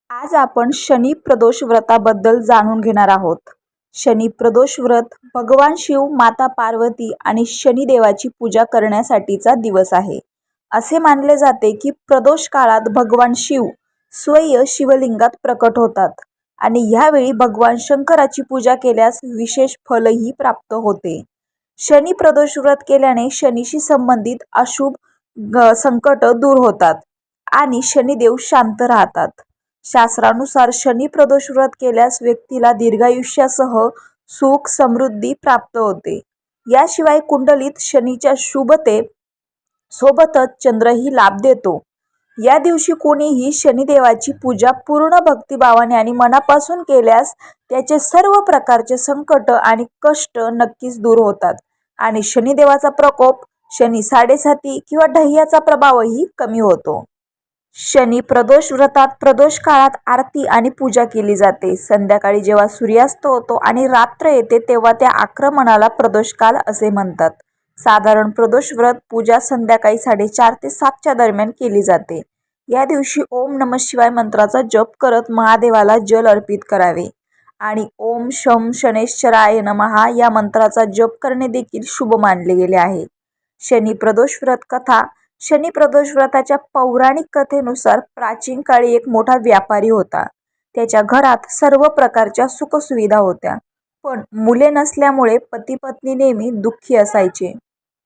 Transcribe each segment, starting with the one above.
आज आपण शनी प्रदोष व्रताबद्दल जाणून घेणार आहोत. शनी प्रदोष व्रत भगवान शिव, माता पार्वती आणि शनिदेवाची पूजा करण्यासाठीचा दिवस आहे. असे मानले जाते की प्रदोष काळात भगवान शिव स्वयं शिवलिंगात प्रकट होतात आणि ह्यावेळी भगवान शंकराची पूजा केल्यास विशेष फलही प्राप्त होते. शनी प्रदोष व्रत केल्याने शनीशी संबंधित अशुभ संकट दूर होतात आणि शनिदेव शांत राहतात. शास्त्रानुसार शनी प्रदोष व्रत केल्यास व्यक्तीला दीर्घायुष्यासह सुख समृद्धी प्राप्त होते. याशिवाय कुंडलीत शनीच्या शुभते सोबतच चंद्रही लाभ देतो. या दिवशी कोणीही शनिदेवाची पूजा पूर्ण भक्तिभावाने आणि मनापासून केल्यास त्याचे सर्व प्रकारचे संकट आणि कष्ट नक्कीच दूर होतात आणि शनिदेवाचा प्रकोप, शनी साडेसाती किंवा ढय्याचा प्रभावही कमी होतो. शनी प्रदोष व्रतात प्रदोष काळात आरती आणि पूजा केली जाते. संध्याकाळी जेव्हा सूर्यास्त होतो आणि रात्र येते तेव्हा त्या आक्रमणाला प्रदोष काल असे म्हणतात. साधारण प्रदोष व्रत पूजा संध्याकाळी 4:30 ते 7 दरम्यान केली जाते. या दिवशी ओम नमः शिवाय मंत्राचा जप करत महादेवाला जल अर्पित करावे आणि ओम शम शनेश्वराय नमः या मंत्राचा जप करणे देखील शुभ मानले गेले आहे. शनी प्रदोष व्रत कथा. शनी प्रदोष व्रताच्या पौराणिक कथेनुसार प्राचीन काळी एक मोठा व्यापारी होता. त्याच्या घरात सर्व प्रकारच्या सुखसुविधा होत्या, पण मुले नसल्यामुळे पती पत्नी नेहमी दुःखी असायचे.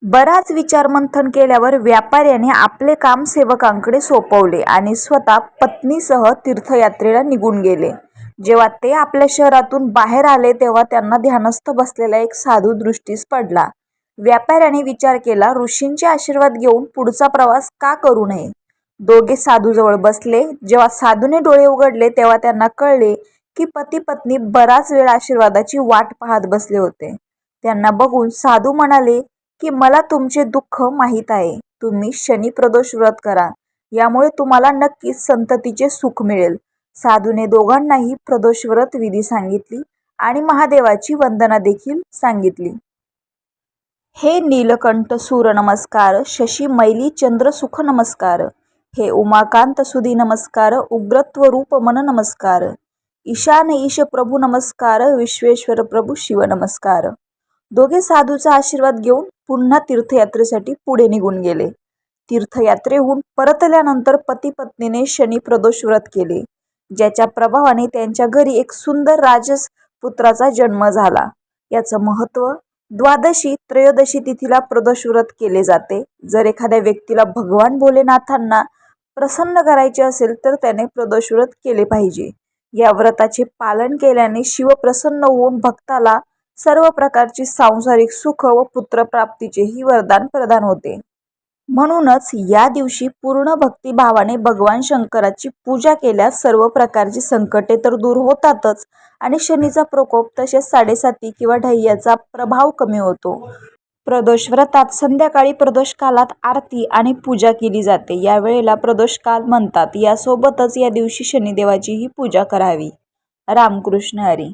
बराच विचारमंथन केल्यावर व्यापाऱ्याने आपले काम सेवकांकडे सोपवले आणि स्वतः पत्नीसह तीर्थयात्रेला निघून गेले. जेव्हा ते आपल्या शहरातून बाहेर आले तेव्हा त्यांना ध्यानस्थ बसलेला एक साधू दृष्टीस पडला. व्यापाऱ्याने विचार केला, ऋषींचे आशीर्वाद घेऊन पुढचा प्रवास का करू नये. दोघे साधूजवळ बसले. जेव्हा साधूने डोळे उघडले तेव्हा त्यांना कळले की पती पत्नी बराच वेळ आशीर्वादाची वाट पाहत बसले होते. त्यांना बघून साधू म्हणाले की मला तुमचे दुःख माहीत आहे. तुम्ही शनी प्रदोष व्रत करा, यामुळे तुम्हाला नक्कीच संततीचे सुख मिळेल. साधूने दोघांनाही प्रदोष व्रत विधी सांगितली आणि महादेवाची वंदना देखील सांगितली. हे नीलकंठ सूर नमस्कार, शशी मैली चंद्र सुख नमस्कार, हे उमाकांत सुधी नमस्कार, उग्रत्व रूप मन नमस्कार, ईशान ईश प्रभू नमस्कार, विश्वेश्वर प्रभू शिव नमस्कार. दोघे साधूचा आशीर्वाद घेऊन पुन्हा तीर्थयात्रेसाठी पुढे निघून गेले. तीर्थयात्रेहून परतल्यानंतर पती पत्नीने शनी प्रदोष व्रत केले, ज्याच्या प्रभावाने त्यांच्या घरी एक सुंदर राजस पुत्राचा जन्म झाला. याचं महत्त्व. द्वादशी त्रयोदशी तिथीला प्रदोष व्रत केले जाते. जर एखाद्या व्यक्तीला भगवान भोलेनाथांना प्रसन्न करायचे असेल तर त्याने प्रदोष व्रत केले पाहिजे. या व्रताचे पालन केल्याने शिव प्रसन्न होऊन भक्ताला सर्व प्रकारची सांसारिक सुख व पुत्रप्राप्तीचेही वरदान प्रदान होते. म्हणूनच या दिवशी पूर्ण भक्तिभावाने भगवान शंकराची पूजा केल्यास सर्व प्रकारची संकटे तर दूर होतातच आणि शनीचा प्रकोप तसेच साडेसाती किंवा ढय्याचा प्रभाव कमी होतो. प्रदोष व्रतात संध्याकाळी प्रदोष कालात आरती आणि पूजा केली जाते. या वेळेला प्रदोष काल म्हणतात. यासोबतच या दिवशी शनिदेवाचीही पूजा करावी. रामकृष्ण हरी.